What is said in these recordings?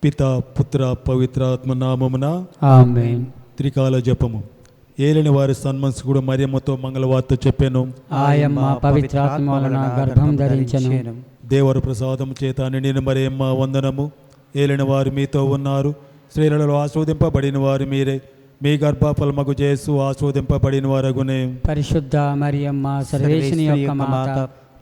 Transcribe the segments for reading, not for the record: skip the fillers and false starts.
పిత పుత్ర పవిత్రాత్మ నామమున ఆమేన్. త్రికాల జపము. ఏలిన వారి సన్మనస్కుడు మరియమ్మతో మంగళవార్త చెప్పాను. ఆయమ్మ పవిత్రాత్మ వలన గర్భం ధరించెను. దేవర ప్రసాదము చేత నిండిన మరియమ్మ వందనము. ఏలిన వారు మీతో ఉన్నారు, స్త్రీలలో ఆస్వాదింపబడిన వారు మీరే, మీ గర్భఫలమగు యేసు ఆస్వాదింపబడిన వారగునే. పరిశుద్ధ మరియమ్మ సర్వేశ్వని యొక్క మాత,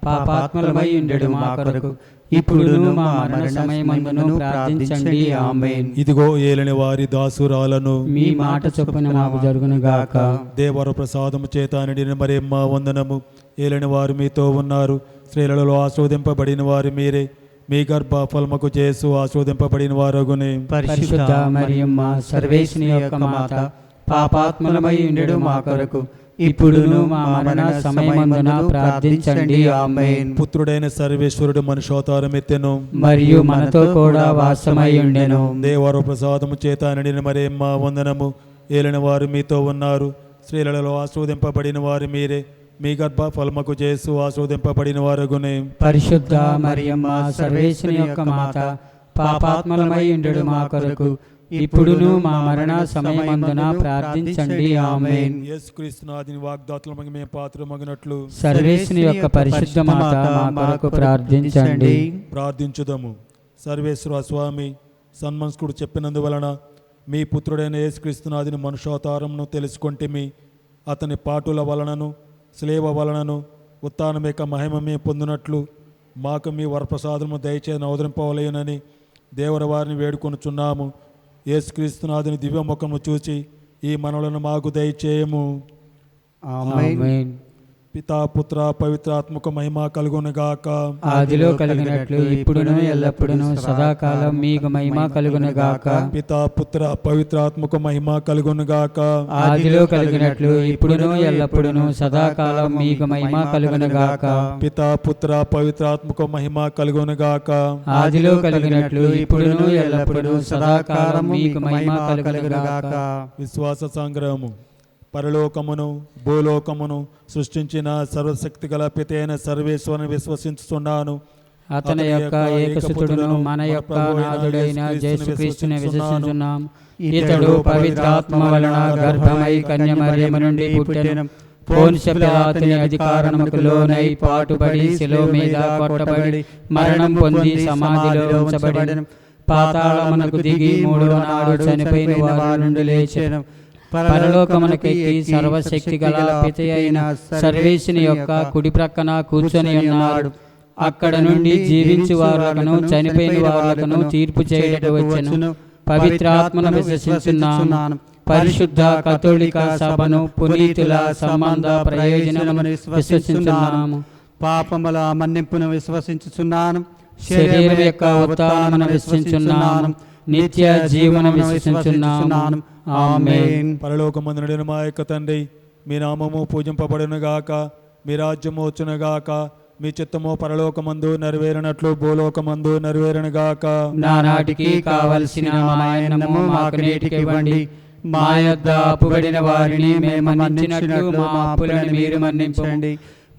పాపాత్ములమై ఉండెడు మా కొరకు ఇప్పుడును మా మరణ సమయమందును ప్రార్థించండి. ఆమేన్. ఇదిగో ఏలిన వారి దాసురాలను, మీ మాట చొప్పున మాకు జరుగును గాక. దేవర ప్రసాదము చేత నిండిన మరియమ్మ వందనము. ఏలిన వారు మీతో ఉన్నారు, స్త్రీలలో ఆస్వాదింపబడిన వారు మీరే, మీ గర్భఫలమగు యేసు ఆస్వాదింపబడిన వారగునే. పరిశుద్ధ మరియమ్మ సర్వేశ్వని యొక్క మాత, పాపాత్ములమై ఉండెడు మా కొరకు ఇప్పుడును మా మరణ సమయమందున ప్రార్థించండి. ఆమేన్. పుత్రుడైన సర్వేశ్వరుడు మనుష్యావతారం ఎత్తెను, మరియు మనతో కూడా వాసమై ఉండెను. దేవర ప్రసాదము చేత నిండిన మరియమ్మ వందనము. ఏలిన వారు మీతో ఉన్నారు, స్త్రీలలో ఆస్వాదింపబడిన వారు మీరే, మీ గర్భఫలమగు యేసు ఆస్వాదింపబడిన వారగునే. పరిశుద్ధ మరియమ్మ సర్వేశ్వని యొక్క మాత, పాపాత్ములమై ఉండెడు మా కొరకు ఇప్పుడును మా మరణ సమయమందున ప్రార్థించండి. ఆమేన్. యేసుక్రీస్తునాథుని వాగ్దాతులమగు మేము పాత్రమగినట్లు సర్వేశ్వని యొక్క పరిశుద్ధ మాత మా కొరకు ప్రార్థించండి. ప్రార్థించుదము. సర్వేశ్వర స్వామి, సన్మనస్కుడు చెప్పినందువలన మీ పుత్రుడైన యేసుక్రీస్తునాథుని మనుష్యావతారమును తెలుసుకొంటిమి. అతని పాటుల వలనను శిలువ వలనను ఉత్థానం యొక్క మహిమ మేము పొందినట్లు మాకు మీ వరప్రసాదము దయచేసి అవతరింపవలేనని దేవర వారిని వేడుకొనుచున్నాము. యేసుక్రీస్తునాథుని దివ్యముఖము చూచి ఈ మనలను మాకు దయచేయము. ఆమేన్. పితా పుత్ర పవిత్రాత్మక మహిమ కలుగునుగాక. ఆదిలో కలిగినట్లు ఇప్పుడును ఎల్లప్పుడును సదాకాలం మీకు మహిమ కలుగునుగాక. పితా పుత్ర పవిత్రాత్మక మహిమ కలుగునుగాక. ఆదిలో కలిగినట్లు ఇప్పుడును ఎల్లప్పుడును సదాకాలం మీకు మహిమ కలుగునుగాక. పితా పుత్ర పవిత్రాత్మక మహిమ కలుగునుగాక. ఆదిలో కలిగినట్లు ఇప్పుడును ఎల్లప్పుడును సదాకాలం మీకు మహిమ కలుగునుగాక. విశ్వాస సంగ్రహము. పరలోకమును భూలోకమును సృష్టించిన సర్వశక్తి గల పిత అయిన సర్వేశ్వరుని విశ్వసించుతున్నాను. అతని యొక్క ఏకసుతుడును మన యొక్క నాథుడైన యేసుక్రీస్తుని విశ్వసించున్నాం. ఇతడు పవిత్రాత్మ వలన గర్భమై కన్యమరియము నుండి పుట్టెను. పోన్షియ పిలాతుని అధికారముకు లోనై పాటుపడి శిలువ మీద కొట్టబడి మరణం పొంది సమాధిలో ఉంచబడెను. పాతాళమునకు దిగి మూడవ నాడు చనిపోయిన వారి నుండి లేచెను. పరలోకమునకెక్కి సర్వశక్తి గల పిత అయిన సర్వేశ్వరుని యొక్క కుడి ప్రక్కన కూర్చొని ఉన్నాడు. అక్కడ నుండి జీవించు వారులకును చనిపోయిన వారులకును తీర్పు చేయుటకు వచ్చెను. పవిత్రాత్మను విశ్వసించున్నాను. పరిశుద్ధ కథోలిక సభను, పునీతుల సంబంధ ప్రయోజనమును విశ్వసించున్నాము. పాపముల మన్నింపును విశ్వసించుచున్నాను. శరీరం యొక్క ఉత్థానమును విశ్వసించున్నాను. నిత్య జీవనం విశ్వసించున్నాను. ఆమేన్. పరలోకమందున మా యొక్క తండ్రి, మీ నామము పూజింపబడునుగాక, మీ రాజ్యము వచ్చునుగాక, మీ చిత్తము పరలోకమందు నెరవేరినట్లు భూలోకమందు నెరవేరునుగాక. నానాటికి కావలసిన మాయనము మాకు నేటికి ఇవ్వండి. మా యొద్ద అప్పుబడిన వారిని మేము మన్నించినట్లు మా అప్పులను మీరు మన్నించండి.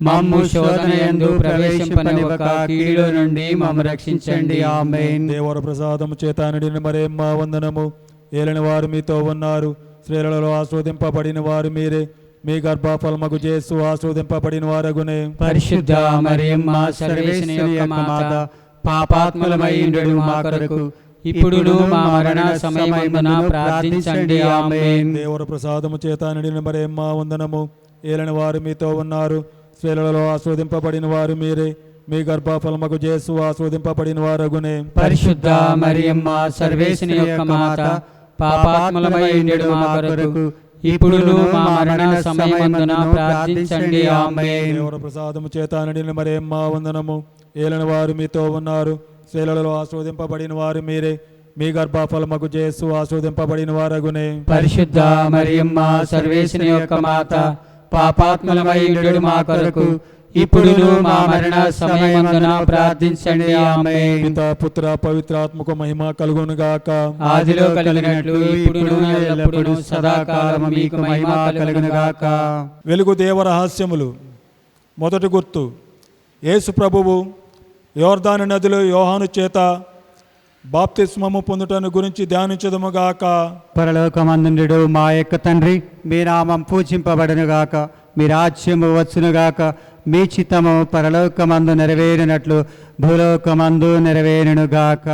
మమ్ము శోధన యందు ప్రవేశింపనివ్వక కీడులో నుండి మమ్ము రక్షించండి. ఆమేన్. దేవర ప్రసాదము చేత నిండిన మరియమ్మ వందనము. ఏలిన వారు మీతో ఉన్నారు, స్త్రీలలో ఆస్వాదింపబడిన వారు మీరే, మీ గర్భఫలమగు యేసు ఆస్వాదింపబడిన వారగునే. పరిశుద్ధ మరియమ్మ సర్వేశ్వరుని యొక్క మాత, పాపాత్ములమై ఉండెడు మా కొరకు ఇప్పుడును మా మరణ సమయమందున ప్రార్థించండి. ఆమేన్. దేవర ప్రసాదము చేత నిండిన మరియమ్మ వందనము. ఏలిన వారు మీతో ఉన్నారు, స్త్రీలలో ఆస్వాదింపబడిన వారు మీరే, మీ గర్భఫలమగు యేసు ఆస్వాదింపబడిన వారగునే. పరిశుద్ధ మరియమ్మ సర్వేశ్వరుని యొక్క మాత, పాపాత్ములమై ఉండెడు మా కొరకు ఇప్పుడును మా మరణ సమయమందున ప్రార్థించండి. ఆమేన్. దేవర ప్రసాదము చేత నిండిన మరియమ్మ వందనము. ఏలిన వారు మీతో ఉన్నారు, స్త్రీలలో ఆస్వాదింపబడిన వారు మీరే, మీ గర్భఫలమగు యేసు ఆస్వాదింపబడిన వారగునే. పరిశుద్ధ మరియమ్మ సర్వేశ్వరుని యొక్క మాత, పాపాత్ములమై ఉండెడు మా కొరకు ఇప్పుడును మా మరణ సమయమందున ప్రార్థించండి. ఆమేన్. పితా పుత్ర పవిత్రాత్మక మహిమ కలుగునుగాక. ఆదిలో కలిగినట్లు ఇప్పుడును ఎల్లప్పుడూ సదాకాలం మీకు మహిమ కలుగునుగాక. వెలుగు దేవ రహస్యములు. మొదటి గుర్తు. యేసు ప్రభువు యోర్దాను నదిలో యోహాను చేత బాప్తిస్మము పొందుటను గురించి ధ్యానించదుముగాక. పరలోకమందుండు మా యొక్క తండ్రి, మీ నామం పూజింపబడునుగాక, మీ రాజ్యము వచ్చునుగాక, మీ చిత్తము పరలోకమందు నెరవేరినట్లు భూలోకమందు నెరవేరునుగాక.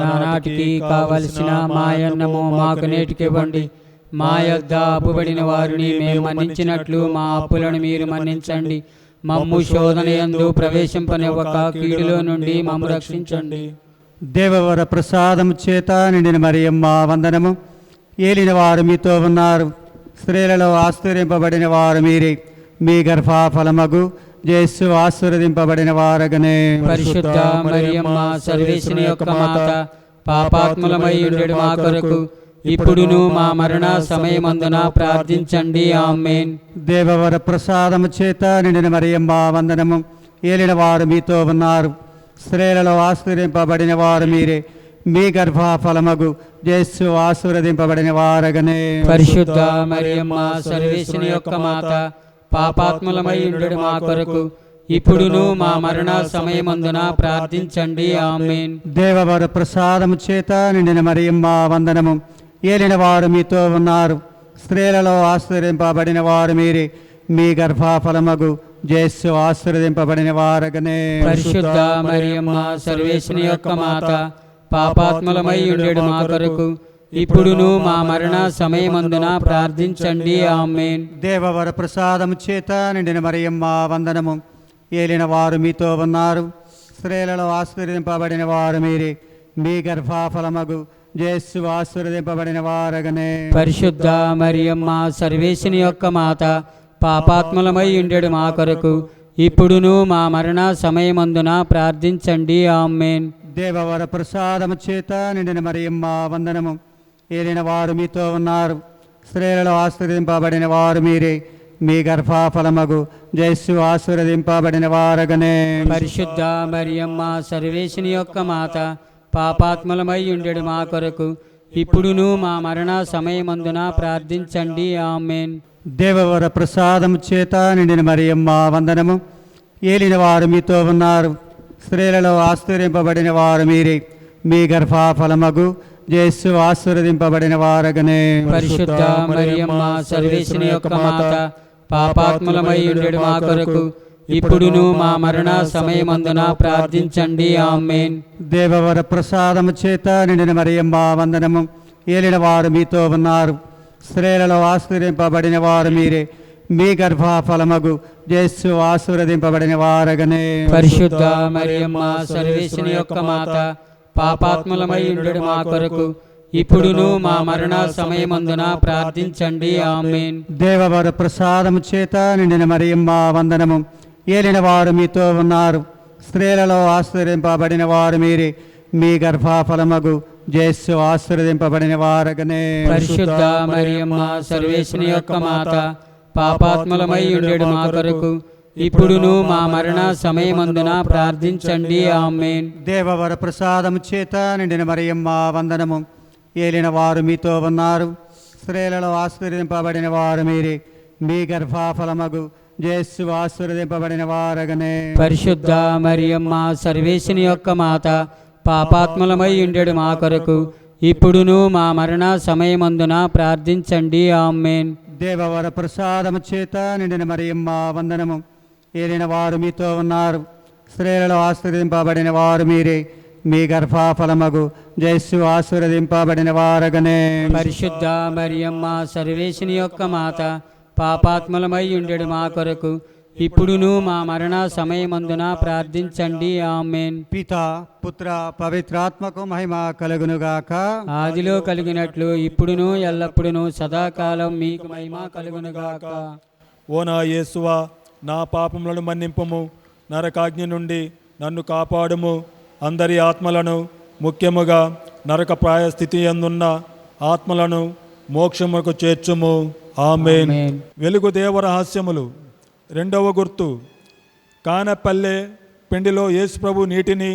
నానాటికి కావలసిన మాయన్నము మాకు నేటికివ్వండి. మా యొద్ద అప్పుబడిన వారిని మేము మన్నించినట్లు మా అప్పులను మీరు మన్నించండి. మమ్ము శోధన యందు ప్రవేశింపనివ్వక కీడులో నుండి మమ్ము రక్షించండి. దేవవర ప్రసాదము చేత నిండిన మరియమ్మ వందనము. ఏలిన వారు మీతో ఉన్నారు, స్త్రీలలో ఆశీర్వదింపబడిన వారు మీరే, మీ గర్భఫలమగు యేసు ఆశీర్వదింపబడిన వారగనే. పరిశుద్ధ మరియమ్మ సర్వేశ్వరుని యొక్క మాత, పాపాత్ములమై ఉండెడు మా కొరకు ఇప్పుడును మా మరణ సమయమందున ప్రార్థించండి. ఆమేన్. దేవవర ప్రసాదము చేత నిండిన మరియమ్మ వందనము. ఏలిన వారు మీతో ఉన్నారు, స్త్రీలలో ఆశీర్వదింపబడిన వారు మీరే, మీ గర్భఫలమగు యేసు ఆశీర్వదింపబడిన వారగనే. పరిశుద్ధ మరియమ్మ సర్వేశ్వరుని యొక్క మాత, పాపాత్ములమై ఉండెడు మా కొరకు ఇప్పుడును మా మరణ సమయమందున ప్రార్థించండి. ఆమేన్. దేవవర ప్రసాదము చేత నిండిన మరియమ్మ వందనము. ఏలిన వారు మీతో ఉన్నారు, స్త్రీలలో ఆశీర్వదింపబడిన వారు మీరే, మీ గర్భఫలమగు యేసు ఆశీర్వదింపబడిన వారగనే. పరిశుద్ధ మరియమ్మ సర్వేశ్వరుని యొక్క మాత, పాపాత్ములమై ఉండెడు మా కొరకు ఇప్పుడును మా మరణ సమయమందున ప్రార్థించండి. ఆమేన్. దేవవర ప్రసాదము చేత నిండిన మరియమ్మ వందనము. ఏలిన వారు మీతో ఉన్నారు, స్త్రీలలో ఆశీర్వదింపబడిన వారు మీరే, మీ గర్భఫలమగు యేసు ఆశీర్వదింపబడిన వారగనే. పరిశుద్ధ మరియమ్మ సర్వేశ్వరుని యొక్క మాత, పాపాత్ములమై ఉండెడు మా కొరకు ఇప్పుడును మా మరణ సమయమందున ప్రార్థించండి. ఆమేన్. దేవవర ప్రసాదము చేత నిండిన మరియమ్మ వందనము. ఏలిన వారు మీతో ఉన్నారు, స్త్రీలలో ఆశీర్వదింపబడిన వారు మీరే, మీ గర్భఫలమగు యేసు ఆశీర్వదింపబడిన వారగనే. పరిశుద్ధ మరియమ్మ సర్వేశ్వరుని యొక్క మాత, పాపాత్ములమై ఉండెడు మా కొరకు ఇప్పుడును మా మరణ సమయమందున ప్రార్థించండి. ఆమేన్. దేవవర ప్రసాదము చేత నిండిన మరియమ్మ వందనము. ఏలిన వారు మీతో ఉన్నారు, స్త్రీలలో ఆశీర్వదింపబడిన వారు మీరే, మీ గర్భఫలమగు యేసు ఆశీర్వదింపబడిన వారగనే. పరిశుద్ధ మరియమ్మ సర్వేశ్వరుని యొక్క మాత, పాపాత్ములమై ఉండెడు మా కొరకు ఇప్పుడును మా మరణ సమయమందున ప్రార్థించండి. ఆమేన్. దేవవర ప్రసాదము చేత నిండిన మరియమ్మ వందనము. ఏలిన వారు మీతో ఉన్నారు, స్త్రీలలో ఆశీర్వదింపబడిన వారు మీరే, మీ గర్భఫలమగు యేసు ఆశీర్వదింపబడిన వారగనే. పరిశుద్ధ మరియమ్మ సర్వేశ్వరుని యొక్క మాత, పాపాత్ములమై ఉండెడు మా కొరకు ఇప్పుడును మా మరణ సమయమందున ప్రార్థించండి. ఆమేన్. దేవవర ప్రసాదము చేత నిండిన మరియమ్మ వందనము. ఏలిన వారు మీతో ఉన్నారు, స్త్రీలలో ఆశీర్వదింపబడిన వారు మీరే, మీ గర్భఫలమగు యేసు ఆశీర్వదింపబడిన వారగనే. పరిశుద్ధ మరియమ్మ సర్వేశ్వరుని యొక్క మాత, పాపాత్ములమై ఉండెడు మా కొరకు ఇప్పుడును మా మరణ సమయమందున ప్రార్థించండి. ఆమేన్. దేవవర ప్రసాదము చేత నిండిన మరియమ్మ వందనము. ఏలిన వారు మీతో ఉన్నారు, స్త్రీలలో ఆశీర్వదింపబడిన వారు మీరే, మీ గర్భఫలమగు యేసు ఆశీర్వదింపబడిన వారగనే. పరిశుద్ధ మరియమ్మ సర్వేశ్వరుని యొక్క మాత, పాపాత్ములమై ఉండెడు మా కొరకు ఇప్పుడును మా మరణ సమయమందున ప్రార్థించండి. ఆమేన్. దేవవర ప్రసాదము చేత నిండిన మరియమ్మ వందనము. ఏలిన వారు మీతో ఉన్నారు, స్త్రీలలో ఆశీర్వదింపబడిన వారు మీరే, మీ గర్భఫలమగు యేసు ఆశీర్వదింపబడిన వారగనే. పరిశుద్ధ మరియమ్మ సర్వేశ్వరుని యొక్క మాత, పాపాత్ములమై ఉండెడు మా కొరకు ఇప్పుడును మా మరణ సమయమందున ప్రార్థించండి. ఆమేన్. పిత పుత్ర పవిత్రాత్మకు మహిమ కలుగునుగాక. ఆదిలో కలిగినట్లు ఇప్పుడును ఎల్లప్పుడును సదాకాలం మీకు మహిమ కలుగునుగాక. ఓ నా యేసువా, నా పాపములను మన్నింపుము, నరకాగ్ని నుండి నన్ను కాపాడుము. అందరి ఆత్మలను, ముఖ్యముగా నరక ప్రాయ స్థితి ఎందున్న ఆత్మలను మోక్షముకు చేర్చుము. ఆమేన్. ఆమేన్. వెలుగు దేవ రహస్యములు. రెండవ గుర్తు, కానపల్లె పిండిలో యేసు ప్రభు నీటిని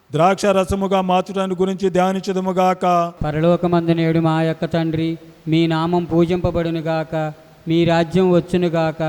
ద్రాక్ష రసముగా మార్చడానికి గురించి ధ్యానించదుముగాక. పరలోకమందు నేడు మా యొక్క తండ్రి, మీ నామం పూజింపబడునుగాక, మీ రాజ్యం వచ్చునుగాక,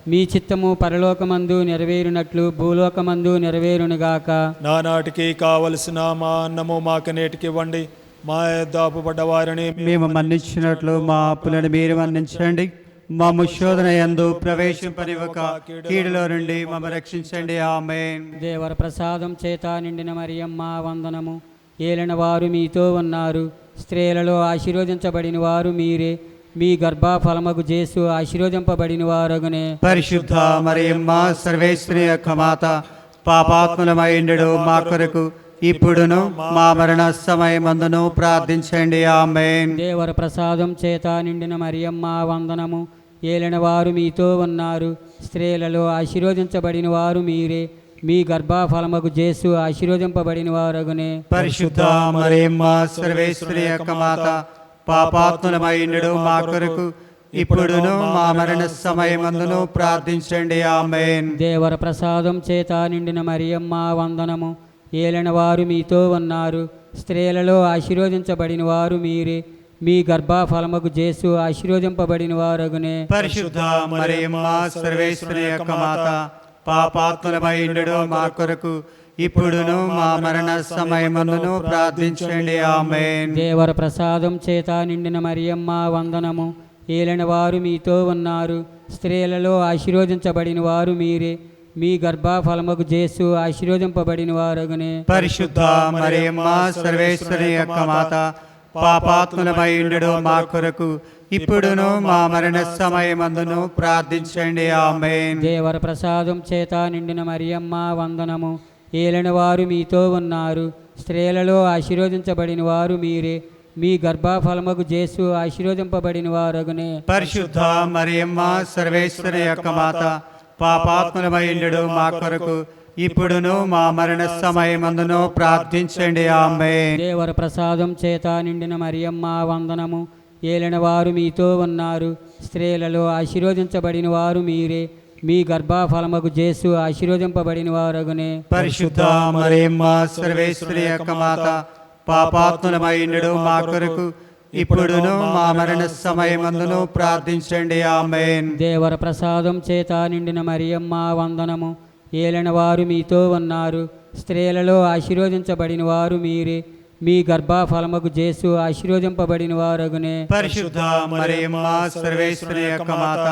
మీ చిత్తము పరలోకమందు నెరవేరునట్లు భూలోకమందు నెరవేరునుగాక. నానాటికి కావలసిన మా అన్నము మాకు నేటికి ఇవ్వండి. మా యొద్ద అప్పుపడ్డ వారిని మేము మన్నించినట్లు మా అప్పులను మీరు మన్నించండి. మమ్ము శోధన యందు ప్రవేశింపనివ్వక కీడులో నుండి మమ్మ రక్షించండి. ఆమేన్. దేవర ప్రసాదం చేత నిండిన మరియమ్మ వందనము. ఏలిన వారు మీతో ఉన్నారు. స్త్రీలలో ఆశీర్వదించబడిన వారు మీరే. మీ గర్భఫలమగు జేసు ఆశీర్వదింపబడిన వారగునే. పరిశుద్ధ మరియమ్మ సర్వేశ్వరి యొక్క మాత, పాపాత్ములమైండు మా కొరకు ఇప్పుడును మా మరణ సమయమందును ప్రార్థించండి. ఆమేన్. దేవర ప్రసాదం చేత నిండిన మరియమ్మ వందనము. ఏలిన వారు మీతో ఉన్నారు. స్త్రీలలో ఆశీర్వదించబడిన వారు మీరే. మీ గర్భఫలమగు జేసు ఆశీర్వదింపబడిన వారగునే. పరిశుద్ధ మరియమ్మ సర్వేశ్వరి యొక్క మాత, పాపాత్ములమైండు మా కొరకు ఇప్పుడును మా మరణ సమయమందును ప్రార్థించండి. ఆమేన్. దేవర ప్రసాదం చేత నిండిన మరియమ్మ వందనము. ఏలిన వారు మీతో ఉన్నారు. స్త్రీలలో ఆశీర్వదించబడిన వారు మీరే. మీ గర్భఫలమగు జేసు ఆశీర్వదింపబడిన వారగునే. పరిశుద్ధ మరియమ్మ సర్వేశ్వరి యొక్క మాత, పాపాత్ములమైండు మా కొరకు ఇప్పుడును మా మరణ సమయమందును ప్రార్థించండి. ఆమేన్. దేవర ప్రసాదం చేత నిండిన మరియమ్మ వందనము. ఏలిన వారు మీతో ఉన్నారు. స్త్రీలలో ఆశీర్వదించబడిన వారు మీరే. మీ గర్భఫలమగు జేసు ఆశీర్వదింపబడిన వారగునే. పరిశుద్ధ మరియమ్మ సర్వేశ్వరి యొక్క మాత, పాపాత్ములమైండు మా కొరకు ఇప్పుడును మా మరణ సమయమందును ప్రార్థించండి. ఆమేన్. దేవర ప్రసాదం చేత నిండిన మరియమ్మ వందనము. ఏలిన వారు మీతో ఉన్నారు. స్త్రీలలో ఆశీర్వదించబడిన వారు మీరే. మీ గర్భఫలమగు జేసు ఆశీర్వదింపబడిన వారగునే. పరిశుద్ధ మరియమ్మ సర్వేశ్వరి యొక్క మాత, పాపాత్ములమైండు మా కొరకు ఇప్పుడును మా మరణ సమయమందును ప్రార్థించండి. ఆమేన్. దేవర ప్రసాదం చేత నిండిన మరియమ్మ వందనము. ఏలిన వారు మీతో ఉన్నారు. స్త్రీలలో ఆశీర్వదించబడిన వారు మీరే. మీ గర్భఫలమగు జేసు ఆశీర్వదింపబడిన వారగునే. పరిశుద్ధ మరియమ్మ సర్వేశ్వరి యొక్క మాత, పాపాత్ములమైండు మా కొరకు ఇప్పుడును మా మరణ సమయమందును ప్రార్థించండి. ఆమేన్. దేవర ప్రసాదం చేత నిండిన మరియమ్మ వందనము. ఏలిన వారు మీతో ఉన్నారు. స్త్రీలలో ఆశీర్వదించబడిన వారు మీరే. మీ గర్భఫలమగు జేసు ఆశీర్వదింపబడిన వారగునే. పరిశుద్ధ మరియమ్మ సర్వేశ్వరి యొక్క మాత,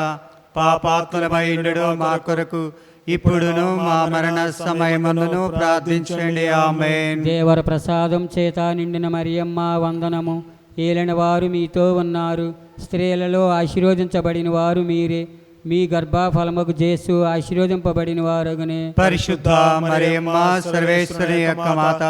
పాపాత్ములమైండు మా కొరకు ఇప్పుడును మా మరణ సమయమందును ప్రార్థించండి. ఆమేన్. దేవర ప్రసాదం చేత నిండిన మరియమ్మ వందనము. ఏలిన వారు మీతో ఉన్నారు. స్త్రీలలో ఆశీర్వదించబడిన వారు మీరే. మీ గర్భఫలమగు జేసు ఆశీర్వదింపబడిన వారగునే. పరిశుద్ధ మరియమ్మ సర్వేశ్వరి యొక్క మాత,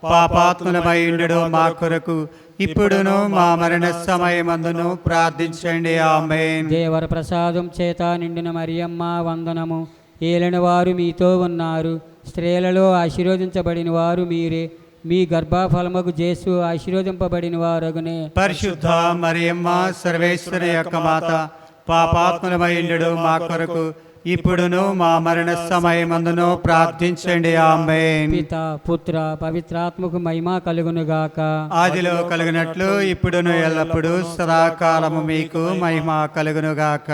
పాపాత్ములమైండు మా కొరకు ఇప్పుడును మా మరణ సమయమందును ప్రార్థించండి. ఆమేన్. దేవర ప్రసాదం చేత నిండిన మరియమ్మ వందనము. ఏలిన వారు మీతో ఉన్నారు. స్త్రీలలో ఆశీర్వదించబడిన వారు మీరే. మీ గర్భఫలమగు జేసు ఆశీర్వదింపబడిన వారగునే. పరిశుద్ధ మరియమ్మ సర్వేశ్వరి యొక్క మాత, పాపాత్ములమైండు మా కొరకు ఇప్పుడును మా మరణ సమయమందును ప్రార్థించండి. ఆమేన్. పిత పుత్ర పవిత్రాత్మకు మహిమ కలుగునుగాక. ఆదిలో కలిగినట్లు ఇప్పుడును ఎల్లప్పుడూ సదాకాలము మీకు మహిమ కలుగునుగాక.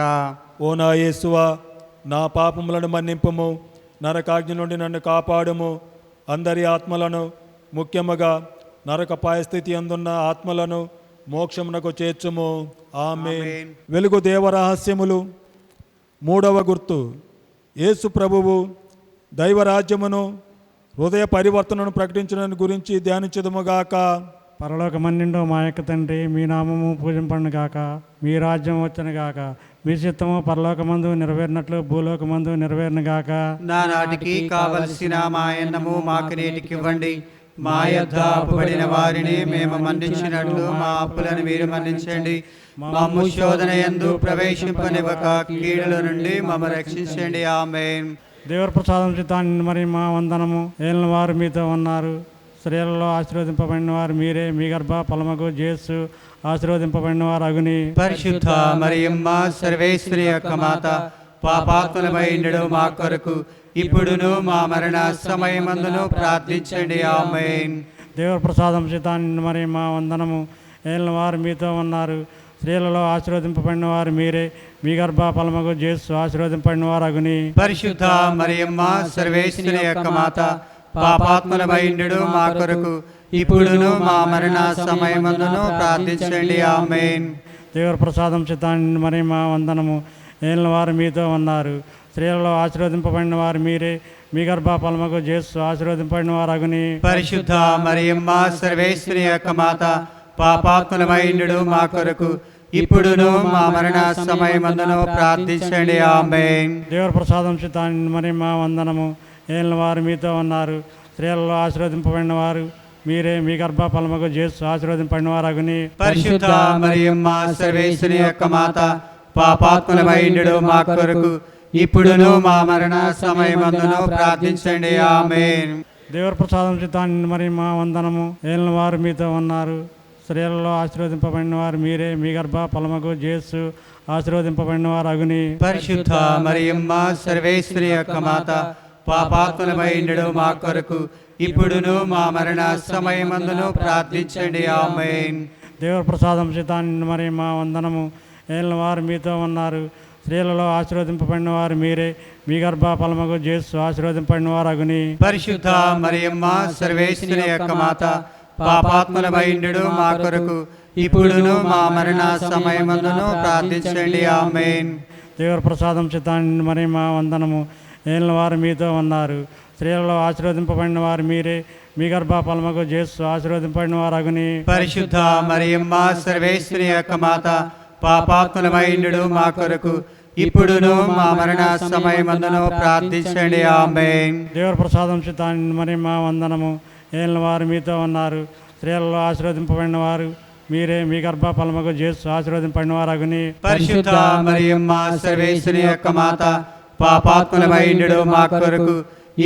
ఓ నా యేసువా, నా పాపములను మన్నింపుము. నరకాగ్ని నుండి నన్ను కాపాడుము. అందరి ఆత్మలను, ముఖ్యముగా నరక పాయస్థితి అందున్న ఆత్మలను మోక్షమునకు చేర్చుము. ఆమేన్. వెలుగు దేవరహస్యములు. మూడవ గుర్తు, యేసు ప్రభువు దైవరాజ్యమును హృదయ పరివర్తనను ప్రకటించడాన్ని గురించి ధ్యానించదుముగాక. పరలోకమన్నిండో మా యొక్క తండ్రి, మీ నామము పూజింపను గాక. మీ రాజ్యం వచ్చును గాక. మీ చిత్తము పరలోకమందు నెరవేరినట్లు భూలోకమందు నెరవేరును గాక. నానాటికి కావలసిన మా అన్నము మాకు నేటికి ఇవ్వండి. మా యొద్ద అప్పుబడిన వారిని మేము మన్నించినట్లు మా అప్పులను మీరు మన్నించండి. మమ్ము శోధన యందు ప్రవేశింపనివ్వక కీడుల నుండి మమ్మ రక్షించండి. ఆమేన్. దేవుని ప్రసాదం చిత్తాన్ని మరి మా వందనము. ఏలిన వారు మీతో ఉన్నారు. స్త్రీలలో ఆశీర్వదింపబడిన వారు మీరే. మీ గర్భ ఫలమగు జేసు ఆశీర్వదింపబడిన వారు అగుని. పరిశుద్ధ మరియమ్మ సర్వేశ్వరి యొక్క మాత, పాపాత్ములమైండు మా కొరకు ఇప్పుడును మా మరణ సమయమందును ప్రార్థించండి. ఆమేన్. దేవుని ప్రసాదం చిత్తాన్ని మరి మా వందనము. ఏలిన వారు మీతో ఉన్నారు. స్త్రీలలో ఆశీర్వదింపబడిన వారు మీరే, మీ గర్భఫలమగు యేసు ఆశీర్వదింపబడిన వారు అగుని. పరిశుద్ధ మరియమ్మ సర్వేశ్వరి యొక్క మాత, పాపాత్ములమైండు మా కొరకు ఇప్పుడును మా మరణ సమయమందును ప్రార్థించండి. ఆమేన్. దేవుని ప్రసాదం చిత్తాన్ని మరి మా వందనము. ఏలిన వారు మీతో ఉన్నారు, స్త్రీలలో ఆశీర్వదింపబడిన వారు మీరే, మీ గర్భఫలమగు యేసు ఆశీర్వదింపబడిన వారు అగుని. పరిశుద్ధ మరియమ్మ సర్వేశ్వరి యొక్క మాత, పాపాత్ములమైండు మా కొరకు ఇప్పుడును మా మరణ సమయమందును ప్రార్థించండి. ఆమేన్. దేవుని ప్రసాదం చిత్తాన్ని మరి మా వందనము. ఏలిన వారు మీతో ఉన్నారు, స్త్రీలలో ఆశీర్వదింపబడిన వారు మీరే, మీ గర్భఫలమగు యేసు ఆశీర్వదింపబడిన వారు అగుని. పరిశుద్ధ మరియమ్మ సర్వేశ్వరి యొక్క మాత, పాపాత్ములమైండు మా కొరకు ఇప్పుడును మా మరణ సమయమందును ప్రార్థించండి. ఆమేన్. దేవుని ప్రసాదం చిత్తాన్ని మరి మా వందనము. ఏలిన వారు మీతో ఉన్నారు, స్త్రీలలో ఆశీర్వదింపబడిన వారు మీరే, మీ గర్భఫలమగు యేసు ఆశీర్వదింపబడిన వారు అగుని. పరిశుద్ధ మరియమ్మ సర్వేశ్వరి యొక్క మాత, పాపాత్ములమైండు మా కొరకు ఇప్పుడును మా మరణ సమయమందును ప్రార్థించండి. ఆమేన్. దేవుని ప్రసాదం చిత్తాన్ని మరి మా వందనము. ఏలిన వారు మీతో ఉన్నారు, స్త్రీలలో ఆశీర్వదింపబడిన వారు మీరే, మీ గర్భఫలమగు యేసు ఆశీర్వదింపబడిన వారు అగుని. పరిశుద్ధ మరియమ్మ సర్వేశ్వరి యొక్క మాత, పాపాత్ములమైండు మా కొరకు ఇప్పుడును మా మరణ సమయమందును ప్రార్థించండి. ఆమేన్. దేవుని ప్రసాదం చిత్తాన్ని మరి మా వందనము. ఏలిన వారు మీతో ఉన్నారు, స్త్రీలలో ఆశీర్వదింపబడిన వారు మీరే, మీ గర్భఫలమగు యేసు ఆశీర్వదింపబడిన వారు అగుని. పరిశుద్ధ మరియమ్మ సర్వేశ్వరి యొక్క మాత, పాపాత్ములమైండు మా కొరకు ఇప్పుడును మా మరణ సమయమందును ప్రార్థించండి. ఆమేన్. దేవుని ప్రసాదం చిత్తాన్ని మరి మా వందనము. ఏలిన వారు మీతో ఉన్నారు, స్త్రీలలో ఆశీర్వదింపబడిన వారు మీరే, మీ గర్భఫలమగు యేసు ఆశీర్వదింపబడిన వారు అగుని. పరిశుద్ధ మరియమ్మ సర్వేశ్వరి యొక్క మాత, పాపాత్ములమైండు మా కొరకు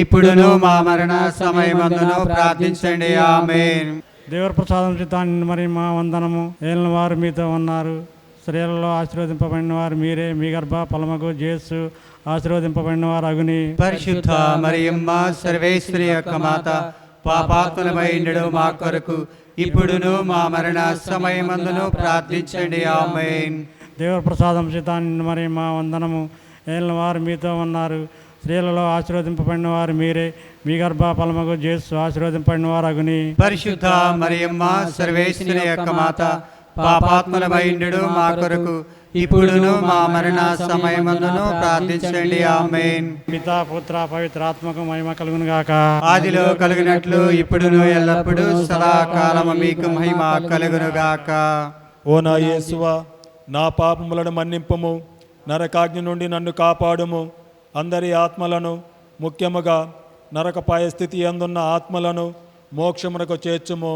ఇప్పుడును మా మరణ సమయమందును ప్రార్థించండి. ఆమేన్. దేవుని ప్రసాదం చిత్తాన్ని మరి మా వందనము. ఏలిన వారు మీతో ఉన్నారు, స్త్రీలలో ఆశీర్వదింపబడిన వారు మీరే, మీ గర్భఫలమగు యేసు ఆశీర్వదింపబడిన వారు అగుని. పరిశుద్ధ మరియమ్మ సర్వేశ్వరి యొక్క మాత, పాపాత్ములమైండు మా కొరకు ఇప్పుడును మా మరణ సమయమందును ప్రార్థించండి. ఆమేన్. దేవుని ప్రసాదం చిత్తాన్ని మరి మా వందనము. ఏలిన వారు మీతో ఉన్నారు, స్త్రీలలో ఆశీర్వదింపబడిన వారు మీరే, మీ గర్భఫలమగు యేసు ఆశీర్వదింపబడిన వారు అగుని. పరిశుద్ధ మరియమ్మ సర్వేశ్వరి యొక్క మాత, పాపాత్ములమైండు మా కొరకు ఇప్పుడును మా మరణ సమయమందును ప్రార్థించండి. ఆమేన్. పితా పుత్ర పవిత్రాత్మకు మహిమ కలుగును గాక. ఆదిలో కలిగినట్లు ఇప్పుడును ఎల్లప్పుడూ సదాకాలము మీకు మహిమ కలుగును గాక. ఓ నా యేసువా, నా పాపములను మన్నింపుము, నరకాగ్ని నుండి నన్ను కాపాడుము. అందరి ఆత్మలను, ముఖ్యముగా నరకపాయ స్థితి అందున్న ఆత్మలను మోక్షమునకు చేర్చుము.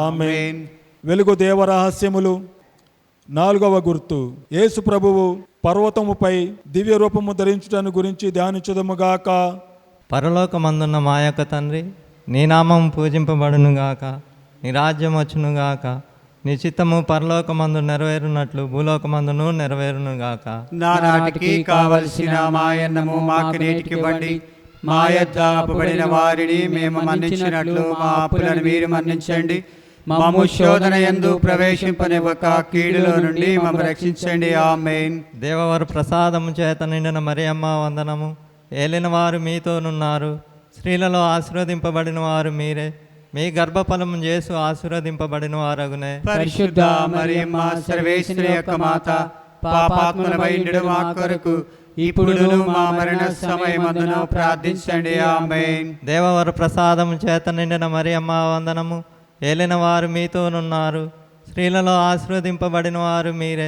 ఆమేన్. వెలుగు దేవరహస్యములు. 4వ గుర్తు. యేసు ప్రభువు పర్వతముపై దివ్య రూపము ధరించుటను గురించి ధ్యానించుదముగాక. పరలోకమందున్న మా యొక్క తండ్రి, నీ నామం పూజింపబడునుగాక, నీ రాజ్యం వచ్చునుగాక, నీ చిత్తము పరలోకమందు నెరవేరునట్లు భూలోకమందును నెరవేరునుగాక. నానాటికి కావలసిన మాయన్నము మాకు నేటికివ్వండి. మా యొద్ద అప్పుబడిన వారిని మేము మన్నించినట్లు మా అప్పులను మీరు మన్నించండి. మమ్ము శోధన యందు ప్రవేశింపనివ్వక కీడులో నుండి మమ్ము రక్షించండి. ఆమేన్. దేవవర ప్రసాదము చేత నిండిన మరియమ్మ వందనము. ఏలిన వారు మీతోనున్నారు, స్త్రీలలో ఆశీర్వదింపబడిన వారు మీరే, మీ గర్భఫలము యేసు ఆశీర్వదింపబడిన వారగునే. పరిశుద్ధ మరియమ్మ సర్వేశ్వరి యొక్క మాత, పాపాత్ములమైండు మా కొరకు ఇప్పుడును మా మరణ సమయమందును ప్రార్థించండి. ఆమేన్. దేవవర ప్రసాదము చేత నిండిన మరియమ్మ వందనము. ఏలిన వారు మీతోనున్నారు, స్త్రీలలో ఆశీర్వదింపబడిన వారు మీరే,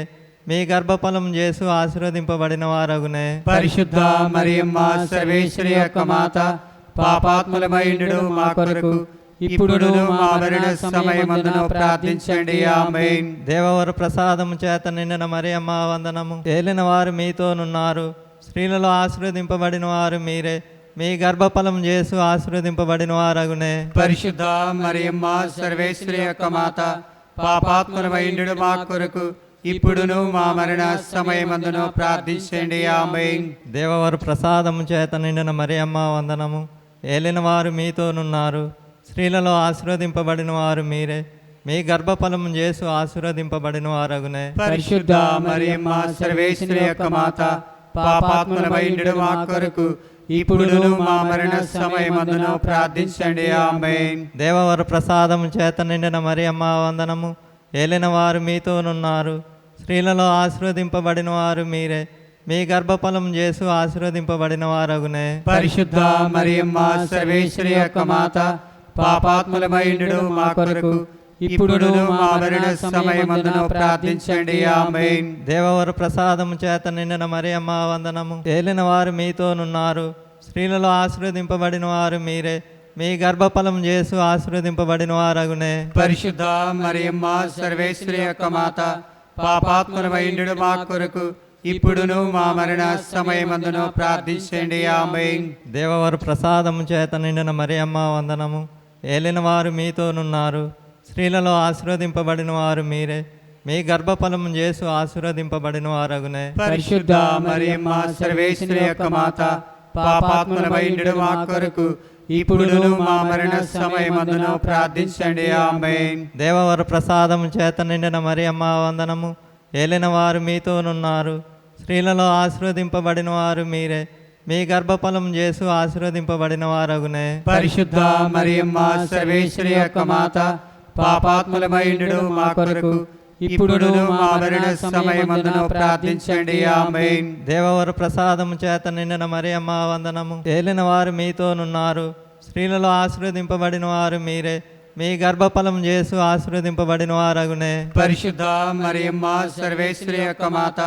మీ గర్భఫలం యేసు ఆశీర్వదింపబడిన వారగునే. పరిశుద్ధ మరియమ్మ సర్వేశ్వరి యొక్క మాత, పాపాత్ములమైండు మా కొరకు ఇప్పుడును మా మరణ సమయమందును ప్రార్థించండి. ఆమేన్. దేవవర ప్రసాదము చేత నిండిన మరియమ్మ వందనము. ఏలిన వారు మీతోనున్నారు, స్త్రీలలో ఆశీర్వదింపబడిన వారు మీరే, మీ గర్భఫలం యేసు ఆశీర్వదింపబడిన వారగునే. పరిశుద్ధ మరియమ్మ సర్వేశ్వరి యొక్క మాత, పాపాత్ములమైండు మా కొరకు ఇప్పుడును మా మరణ సమయమందును ప్రార్థించండి. ఆమేన్. దేవవర ప్రసాదము చేత నిండిన మరియమ్మ వందనము. ఏలిన వారు మీతోనున్నారు, స్త్రీలలో ఆశీర్వదింపబడిన వారు మీరే, మీ గర్భఫలము యేసు ఆశీర్వదింపబడిన వారగునే. పరిశుద్ధ మరియమ్మ సర్వేశ్వరి యొక్క మాత, పాపాత్ములమైండు మా కొరకు ఇప్పుడును మా మరణ సమయమందును ప్రార్థించండి. ఆమేన్. దేవవర ప్రసాదము చేత నిండిన మరియమ్మ వందనము. ఏలిన వారు మీతోనున్నారు, స్త్రీలలో ఆశీర్వదింపబడిన వారు మీరే. మీ గర్భఫలం యేసు ఆశీర్వదింపబడిన వారగునే. పరిశుద్ధ మరియమ్మ సర్వేశ్వరి యొక్క మాత, పాపాత్ములమైండు మా కొరకు ఇప్పుడును మా మరణ సమయమందును ప్రార్థించండి. ఆమేన్. దేవవర ప్రసాదము చేత నిండిన మరియమ్మ వందనము. ఏలిన వారు మీతోనున్నారు, స్త్రీలలో ఆశీర్వదింపబడిన వారు మీరే. మీ గర్భఫలం యేసు ఆశీర్వదింపబడిన వారగునే. పరిశుద్ధ మరియమ్మ సర్వేశ్వరి యొక్క మాత, పాపాత్ములమైండు మా కొరకు ఇప్పుడును మా మరణ సమయమందును ప్రార్థించండి. ఆమేన్. దేవవర ప్రసాదము చేత నిండిన మరియమ్మ వందనము. ఏలిన వారు మీతోనున్నారు, స్త్రీలలో ఆశీర్వదింపబడిన వారు మీరే. మీ గర్భఫలం యేసు ఆశీర్వదింపబడిన వారగునే. పరిశుద్ధ మరియమ్మ సర్వేశ్వరి యొక్క మాత, పాపాత్ములమైండు మా కొరకు ఇప్పుడును మా మరణ సమయమందును ప్రార్థించండి. ఆమేన్. దేవవర ప్రసాదము చేత నిండిన మరియమ్మ వందనము. ఏలిన వారు మీతోనున్నారు, స్త్రీలలో ఆశీర్వదింపబడిన వారు మీరే. మీ గర్భఫలం యేసు ఆశీర్వదింపబడిన వారగునే. పరిశుద్ధ మరియమ్మ సర్వేశ్వరి యొక్క మాత, పాపాత్ములమైండు మా కొరకు ఇప్పుడును మా మరణ సమయమందును ప్రార్థించండి. ఆమేన్. దేవవర ప్రసాదము చేత నిండిన మరియమ్మ వందనము. ఏలిన వారు మీతోనున్నారు, స్త్రీలలో ఆశీర్వదింపబడిన వారు మీరే. మీ గర్భఫలం యేసు ఆశీర్వదింపబడిన వారగునే. పరిశుద్ధ మరియమ్మ సర్వేశ్వరి యొక్క మాత,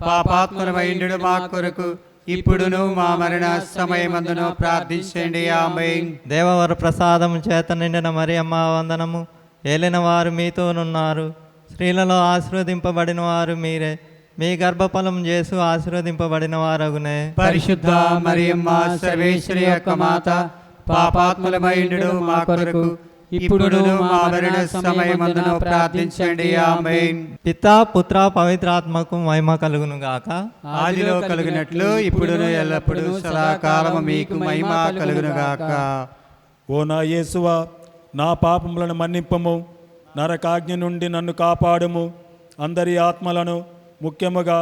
పాపాత్ములమైండు మా కొరకు ఇప్పుడును మా మరణ సమయమందును ప్రార్థించండి. ఆమేన్. దేవవర ప్రసాదము చేత నిండిన మరియమ్మ వందనము. ఏలిన వారు మీతోనున్నారు, స్త్రీలలో ఆశీర్వదింపబడిన వారు మీరే. మీ గర్భఫలం యేసు ఆశీర్వదింపబడిన వారగునే. పరిశుద్ధ మరియమ్మ సర్వేశ్వరి యొక్క మాత, పాపాత్ములమైండు మా కొరకు ఇప్పుడును మా మరణ సమయమందును ప్రార్థించండి. ఆమేన్. పితా పుత్ర పవిత్రాత్మకు మహిమ కలుగును గాక. ఆదిలో కలుగునట్లు ఇప్పుడును ఎల్లప్పుడూ సదాకాలము మీకు మహిమ కలుగును గాక. ఓ నా యేసువా, నా పాపములను మన్నింపము, నరకాజ్ఞ నుండి నన్ను కాపాడుము. అందరి ఆత్మలను, ముఖ్యముగా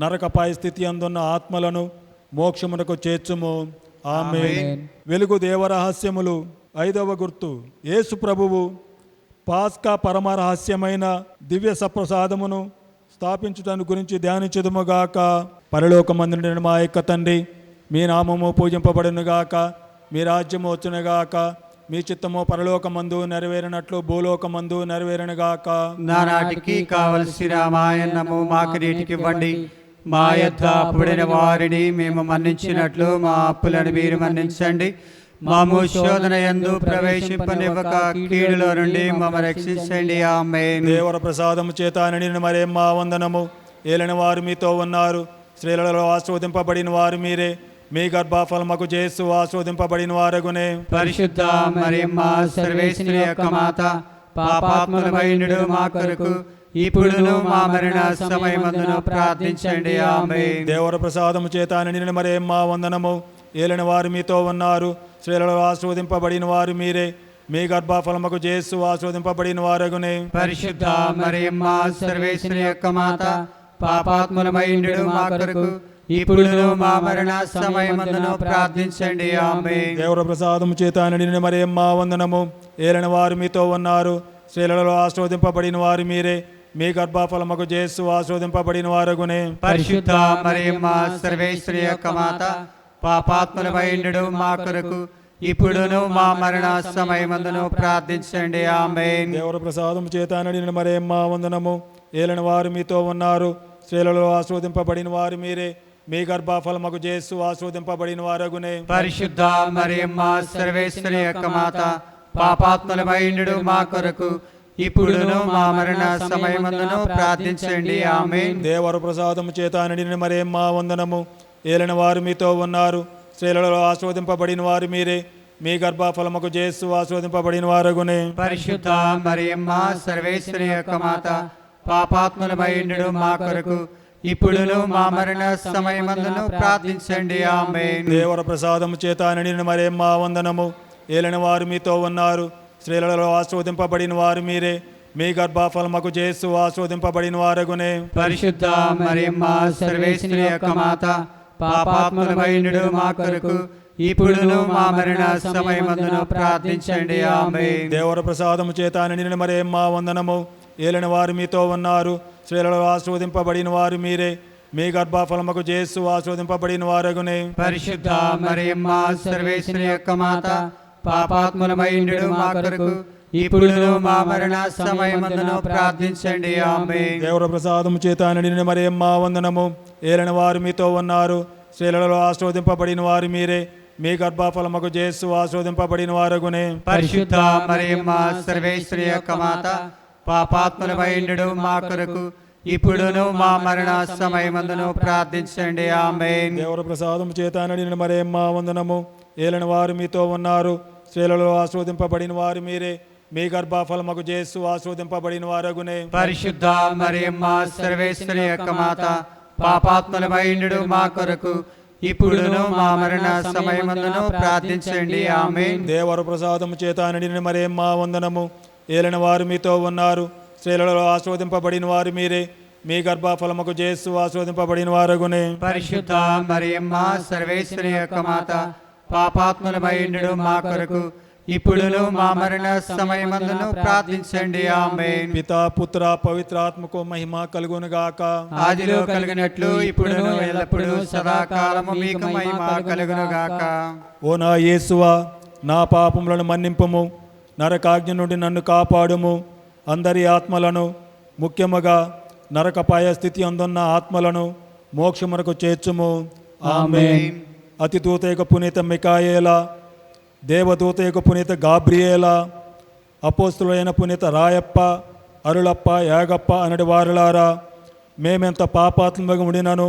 నరకపై స్థితి అందున్న ఆత్మలను మోక్షమునకు చేర్చుము. ఆమేన్. వెలుగు దేవరహస్యములు. 5వ గుర్తు. యేసు ప్రభువు పాస్కా పరమరహస్యమైన దివ్య సప్రసాదమును స్థాపించుటను గురించి ధ్యానించుదుముగాక. పరలోకమందుండిన మా యొక్క తండ్రి, మీ నామము పూజింపబడునుగాక, మీ రాజ్యము వచ్చునుగాక, మీ చిత్తము పరలోకమందు నెరవేరినట్లు భూలోకమందు నెరవేరునుగాక. నానాటికి కావలసిన మాయన్నము మాకు నీటికివ్వండి. మా యొద్ద అప్పుడైన వారిని మేము మన్నించినట్లు మా అప్పులను మీరు మన్నించండి. మాము శోధన యందు ప్రవేశింపనివ్వక కీడులో నుండి మమ్మ రక్షించండి. ఆమేన్. దేవర ప్రసాదము చేత నిండిన మరియమ్మ వందనము. ఏలిన వారు మీతో ఉన్నారు, స్త్రీలలో ఆశీర్వదింపబడిన వారు మీరే. మీ గర్భఫలముకు యేసు ఆశీర్వదింపబడిన వారగునే. పరిశుద్ధ మరియమ్మ సర్వేశ్వరి యొక్క మాత, పాపాత్ములమైండు మా కొరకు ఇప్పుడును మా మరణ సమయమందును ప్రార్థించండి. ఆమేన్. దేవర ప్రసాదము చేత నిండిన మరియమ్మ వందనము. ఏలిన వారు మీతో ఉన్నారు, స్త్రీలలో ఆశీర్వదింపబడిన వారు మీరే. మీ గర్భఫలముకు యేసు ఆశీర్వదింపబడిన వారగునే. పరిశుద్ధ మరియమ్మ సర్వేశ్వరి యొక్క మాత, పాపాత్ములమైండు మా కొరకు ఇప్పుడును మా మరణ సమయమందును ప్రార్థించండి. ఆమేన్. దేవర ప్రసాదము చేత నిండిన మరియమ్మ వందనము. ఏలిన వారు మీతో ఉన్నారు, స్త్రీలలో ఆశీర్వదింపబడిన వారు మీరే. మీ గర్భఫలముకు యేసు ఆశీర్వదింపబడిన వారగునే. పరిశుద్ధ మరియమ్మ సర్వేశ్వరి యొక్క మాత, పాపాత్ములమైండు మా కొరకు ఇప్పుడును మా మరణ సమయమందును ప్రార్థించండి. ఆమేన్. దేవర ప్రసాదము చేత నిండిన మరియమ్మ వందనము. ఏలిన వారు మీతో ఉన్నారు, స్త్రీలలో ఆశీర్వదింపబడిన వారు మీరే. మీ గర్భఫలముకు యేసు ఆశీర్వదింపబడిన వారగునే. పరిశుద్ధ మరియమ్మ సర్వేశ్వరి యొక్క మాత, పాపాత్ములమైండు మా కొరకు ఇప్పుడును మా మరణ సమయమందును ప్రార్థించండి. ఆమేన్. దేవర ప్రసాదము చేత నిండిన మరియమ్మ వందనము. ఏలిన వారు మీతో ఉన్నారు, స్త్రీలలో ఆశీర్వదింపబడిన వారు మీరే. మీ గర్భఫలముకు యేసు ఆశీర్వదింపబడిన వారగునే. పరిశుద్ధ మరియమ్మ సర్వేశ్వరి యొక్క మాత, పాపాత్ములమైండు మా కొరకు ఇప్పుడును మా మరణ సమయమందును ప్రార్థించండి. ఆమేన్. దేవర ప్రసాదము చేత నిండిన మరియమ్మ వందనము. ఏలిన వారు మీతో ఉన్నారు, స్త్రీలలో ఆశీర్వదింపబడిన వారు మీరే. మీ గర్భఫలముకు యేసు ఆశీర్వదింపబడిన వారగునే. పరిశుద్ధ మరియమ్మ సర్వేశ్వరి యొక్క మాత, పాపాత్ములమైనడు మా కొరకు ఇప్పుడును మా మరణ సమయమందును ప్రార్థించండి. ఆమేన్. దేవర ప్రసాదము చేత నిండిన మరియమ్మ వందనము. ఏలిన వారు మీతో ఉన్నారు, స్త్రీలలో ఆశీర్వదింపబడిన వారు మీరే. మీ గర్భఫలముకు యేసు ఆశీర్వదింపబడిన వారగునే. పరిశుద్ధ మరియమ్మ సర్వేశ్వరి యొక్క మాత, పాపాత్ములమైనడు మా కొరకు ఇప్పుడును మా మరణ సమయమందును ప్రార్థించండి. ఆమేన్. దేవర ప్రసాదము చేత నిండిన మరియమ్మ వందనము. ఏలిన వారు మీతో ఉన్నారు, స్త్రీలలో ఆశీర్వదింపబడిన వారు మీరే. మీ గర్భఫలముకు యేసు ఆశీర్వదింపబడిన వారగునే. పరిశుద్ధ మరియమ్మ సర్వేశ్వరి యొక్క మాత, పాపాత్ములమైనడు మా కొరకు ఇప్పుడును మా మరణ సమయమందును ప్రార్థించండి. ఆమేన్. దేవర ప్రసాదము చేత నిండిన మరియమ్మ వందనము. ఏలిన వారు మీతో ఉన్నారు, స్త్రీలలో ఆశీర్వదింపబడిన వారు మీరే. మీ గర్భఫలముకు యేసు ఆశీర్వదింపబడిన వారగునే. పరిశుద్ధ మరియమ్మ సర్వేశ్వరి యొక్క మాత, పాపాత్ములమైనడు మా కొరకు ఇప్పుడును మా మరణ సమయమందును ప్రార్థించండి. ఆమేన్. దేవర ప్రసాదము చేత నిండిన మరియమ్మ వందనము. ఏలిన వారు మీతో ఉన్నారు, స్త్రీలలో ఆశీర్వదింపబడిన వారు మీరే. మీ గర్భఫలముకు యేసు ఆశీర్వదింపబడిన వారగునే. పరిశుద్ధ మరియమ్మ సర్వేశ్వరి యొక్క మాత, పాపాత్ములమైనడు మా కొరకు ఇప్పుడును మా మరణ సమయమందును ప్రార్థించండి. ఆమేన్. పితా పుత్ర పవిత్రాత్మకు మహిమ కలుగునుగాక. ఆదిలో కలిగినట్లు ఇప్పుడును ఎల్లప్పుడూ సదాకాలము మీకు మహిమ కలుగునుగాక. ఓ నా యేసువా, నా పాపములను మన్నింపుము, నరకాజ్ఞ నుండి నన్ను కాపాడుము. అందరి ఆత్మలను, ముఖ్యముగా నరకపాయ స్థితి అందున్న ఆత్మలను మోక్షమునకు చేర్చుము. ఆమేన్. అతిదూతయక పునీత మికాయేలా, దేవదూతయక పునీత గాబ్రియేలా, అపోస్తులైన పునీత రాయప్ప, అరుళప్ప, యాగప్ప అనడి వారులారా, మేమెంత పాపాత్మగా ఉండినను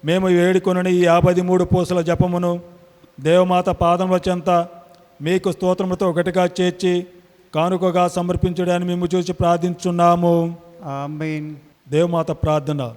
మేము వేడుకొనని ఈ 53 పూసల జపమును దేవమాత పాదముల చెంత మీకు స్తోత్రములతో ఒకటిగా చేర్చి కానుకగా సమర్పించడానికి మేము చూసి ప్రార్థించున్నాము. ఆమేన్. దేవమాత ప్రార్థన.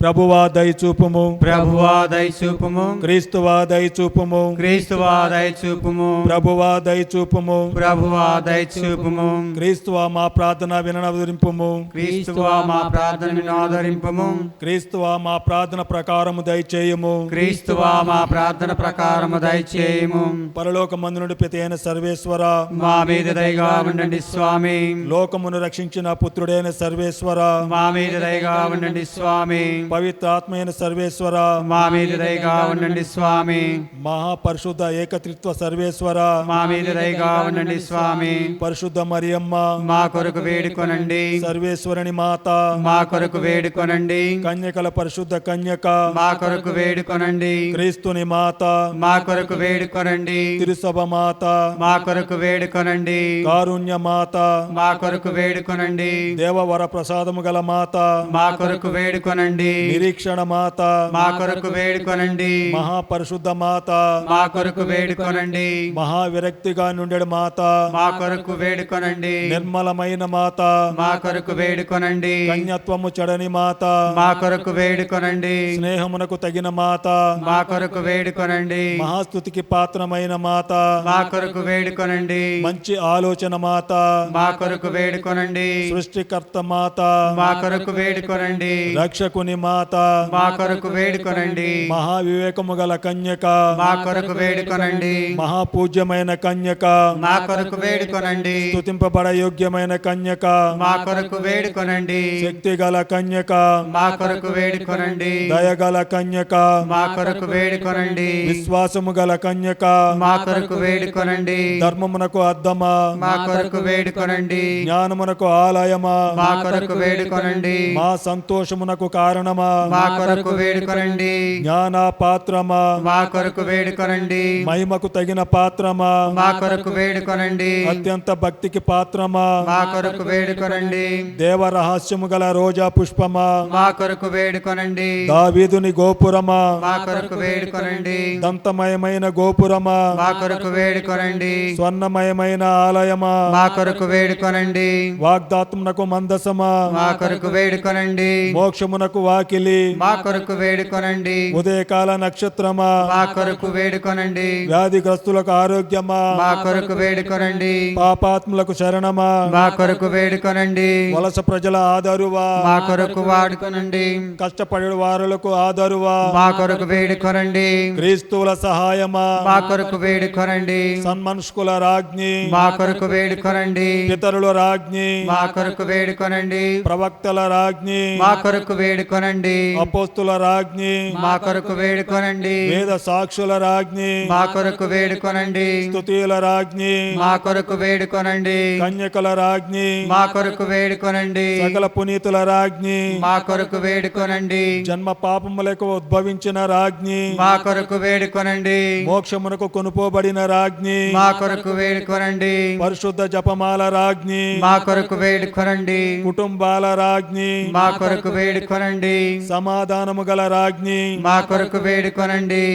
ప్రభువా దయచూపుము, ప్రభువా దయచూపుము, క్రీస్తువా దయచూపుము, క్రీస్తువా దయచూపుము, ప్రభువా దయచూపుము, ప్రభువా దయచూపుము, క్రీస్తువా మా ప్రార్థన వినవరింపుము, క్రీస్తువా మా ప్రార్థనను ఆదరింపుము, క్రీస్తువా మా ప్రార్థన ప్రకారము దయచేయము, క్రీస్తువా మా ప్రార్థన ప్రకారము దయచేయము. పరలోకమందు నుండి పిత అయిన సర్వేశ్వర, మా మీద దయగా ఉండండి స్వామి. లోకమును రక్షించిన పుత్రుడైన సర్వేశ్వర, మా మీద దయగా ఉండండి స్వామి. పవిత్రాత్మైన సర్వేశ్వర, మా మీద దయగా ఉండండి స్వామి. మహాపరిశుద్ధ ఏకత్రిత్వ సర్వేశ్వర, మా మీద దయగా ఉండండి స్వామి. పరిశుద్ధ మరియమ్మ, మా కొరకు వేడుకొనండి. సర్వేశ్వరుని మాత, మా కొరకు వేడుకొనండి. కన్యకల పరిశుద్ధ కన్యక, మా కొరకు వేడుకొనండి. క్రీస్తుని మాత, మా కొరకు వేడుకొనండి. తిరుసభ మాత, మా కొరకు వేడుకొనండి. కారుణ్య మాత, మా కొరకు వేడుకొనండి. దేవవర ప్రసాదము గల మాత, మా కొరకు వేడుకొనండి. నిరీక్షణ మాత, మా కొరకు వేడుకొనండి. మహాపరిశుద్ధ మాత, మా కొరకు వేడుకొనండి. మహావిరక్తిగా నుండెడు మాత, మా కొరకు వేడుకొనండి. నిర్మలమైన మాత, మా కొరకు వేడుకొనండి. కన్యత్వము చెడని మాత, మా కొరకు వేడుకొనండి. స్నేహమునకు తగిన మాత, మా కొరకు వేడుకొనండి. మహాస్తుతికి పాత్రమైన మాత, మా కొరకు వేడుకొనండి. మంచి ఆలోచన మాత, మా కొరకు వేడుకొనండి. సృష్టికర్త మాత, మా కొరకు వేడుకొనండి. రక్షకుని మాత, మా కొరకు వేడుకొనండి. మహావివేకము గల కన్యక, మా కొరకు వేడుకొనండి. మహాపూజ్యమైన కన్యక, మా కొరకు వేడుకొనండి. స్తుతింపబడ యోగ్యమైన కన్యక, మా కొరకు వేడుకొనండి. శక్తి గల కన్యక, మా కొరకు వేడుకొనండి. దయగల కన్యక, మా కొరకు వేడుకొనండి. విశ్వాసము గల కన్యక, మా కొరకు వేడుకొనండి. ధర్మమునకు అద్దమా, మా కొరకు వేడుకొనండి. జ్ఞానమునకు ఆలయమా, మా కొరకు వేడుకొనండి. మా సంతోషమునకు కారణమా, మా కొరకు వేడుకొనండి. జ్ఞాన పాత్రమా, మా కొరకు వేడుకొనండి. మహిమకు తగిన పాత్రమా, మా కొరకు వేడుకొనండి. అత్యంత భక్తికి పాత్రమా, మా కొరకు వేడుకొనండి. దేవ రహస్యము గల రోజా పుష్పమా, మా కొరకు వేడుకొనండి. దావీదుని గోపురమా, మా కొరకు వేడుకొనండి. దంతమయమైన గోపురమా, మా కొరకు వేడుకొనండి. స్వర్ణమయమైన ఆలయమా, మా కొరకు వేడుకొనండి. వాగ్దాత్మునకు మందసమా, మా కొరకు వేడుకొనండి. మోక్షమునకు వాక్య వాకిలి, మా కొరకు వేడుకొనండి. ఉదయకాల నక్షత్రమా, మా కొరకు వేడుకొనండి. వ్యాధిగ్రస్తులకు ఆరోగ్యమా, మా కొరకు వేడుకొనండి. పాపాత్ములకు శరణమా, మా కొరకు వేడుకొనండి. వలస ప్రజల ఆదరువా, మా కొరకు వాడుకొనండి. కష్టపడే వారులకు ఆదరువా, మా కొరకు వేడుకొనండి. క్రీస్తువుల సహాయమా, మా కొరకు వేడుకొనండి. సన్మనుష్కుల రాజ్ఞి, మా కొరకు వేడుకొనండి. పితరుల రాజ్ఞి, మా కొరకు వేడుకొనండి. ప్రవక్తల రాజ్ఞి, మా కొరకు వేడుకొనండి. అపోస్తుల రాజ్ఞి, మా కొరకు వేడుకొనండి. వేద సాక్షుల రాజ్ఞి, మా కొరకు వేడుకొనండి. స్తుతియుల రాజ్ఞి, మా కొరకు వేడుకొనండి. కన్యకల రాజ్ఞి, మా కొరకు వేడుకొనండి. సకల పునీతుల రాజ్ఞి, మా కొరకు వేడుకొనండి. జన్మ పాపములకు ఉద్భవించిన రాజ్ఞి, మా కొరకు వేడుకొనండి. మోక్షమునకు కొనుపోబడిన రాజ్ఞి, మా కొరకు వేడుకొనండి. పరిశుద్ధ జపమాల రాజ్ఞి, మా కొరకు వేడుకొనండి. కుటుంబాల రాజ్ఞి, మా కొరకు వేడుకొనండి. సమాధానము గల రాజ్ఞి, మా కొరకు వేడుకొనండి.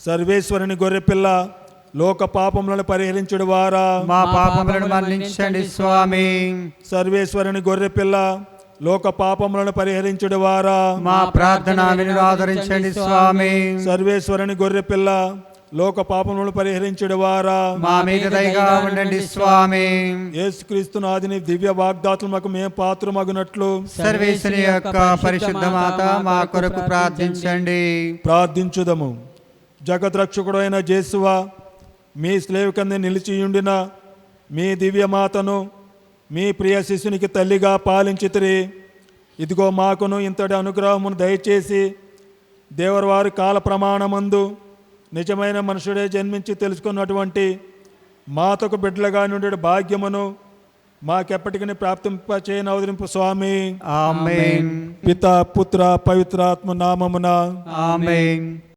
సర్వేశ్వరుని గొర్రెపిల్ల, లోక పాపములను పరిహరించుడు వారా, మా పాపములను మన్నించండి స్వామి. సర్వేశ్వరుని గొర్రెపిల్ల, లోక పాపములను పరిహరించుడు వారా, మా ప్రార్థన వినుడు ఆదరించండి స్వామి. సర్వేశ్వరుని గొర్రెపిల్ల, లోక పాపములను పరిహరించుడు వారా, మా మీద దయగా ఉండండి స్వామి. యేసుక్రీస్తు నాదిని దివ్య వాగ్దాతులకు మేము పాత్రమగునట్లు సర్వేశ్వరి యొక్క పరిశుద్ధ మాత మా కొరకు ప్రార్థించండి. ప్రార్థించుదము. జగద్రక్షకుడైన జేసువా, మీ స్లేవకంది నిలిచియుండిన మీ దివ్యమాతను మీ ప్రియ శిశునికి తల్లిగా పాలించితిరి. ఇదిగో మాకును ఇంతటి అనుగ్రహమును దయచేసి దేవరవారి కాల ప్రమాణమందు నిజమైన మనుషుడే జన్మించి తెలుసుకున్నటువంటి మాతకు బిడ్డలుగా నుండి భాగ్యమును మాకెప్పటికీ ప్రాప్తింపచేయని అవతరింపు స్వామి. ఆమేన్. పిత పుత్ర పవిత్రాత్మ నామమున ఆమేన్.